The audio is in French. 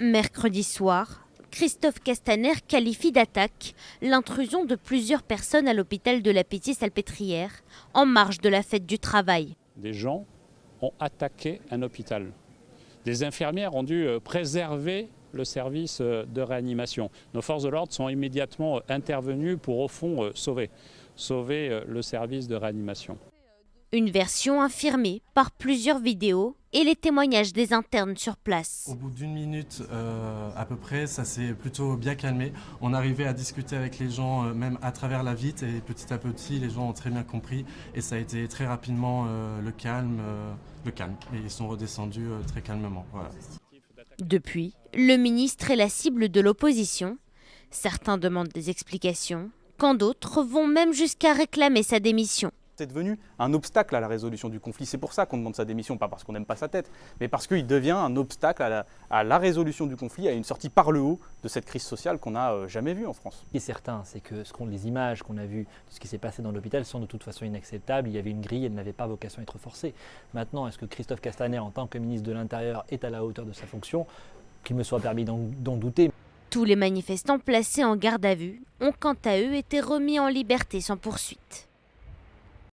Mercredi soir, Christophe Castaner qualifie d'attaque l'intrusion de plusieurs personnes à l'hôpital de la Pitié-Salpêtrière en marge de la fête du travail. Des gens ont attaqué un hôpital. Des infirmières ont dû préserver le service de réanimation. Nos forces de l'ordre sont immédiatement intervenues pour, au fond, sauver le service de réanimation. Une version infirmée par plusieurs vidéos et les témoignages des internes sur place. Au bout d'une minute à peu près, ça s'est plutôt bien calmé. On arrivait à discuter avec les gens même à travers la vitre et petit à petit les gens ont très bien compris et ça a été très rapidement le calme et ils sont redescendus très calmement. Voilà. Depuis, le ministre est la cible de l'opposition. Certains demandent des explications, quand d'autres vont même jusqu'à réclamer sa démission. C'est devenu un obstacle à la résolution du conflit. C'est pour ça qu'on demande sa démission, pas parce qu'on n'aime pas sa tête, mais parce qu'il devient un obstacle à la résolution du conflit, à une sortie par le haut de cette crise sociale qu'on n'a jamais vue en France. Ce qui est certain, c'est que les images qu'on a vues de ce qui s'est passé dans l'hôpital sont de toute façon inacceptables. Il y avait une grille, elle n'avait pas vocation à être forcée. Maintenant, est-ce que Christophe Castaner, en tant que ministre de l'Intérieur, est à la hauteur de sa fonction? Qu'il me soit permis d'en douter. Tous les manifestants placés en garde à vue ont quant à eux été remis en liberté sans poursuite.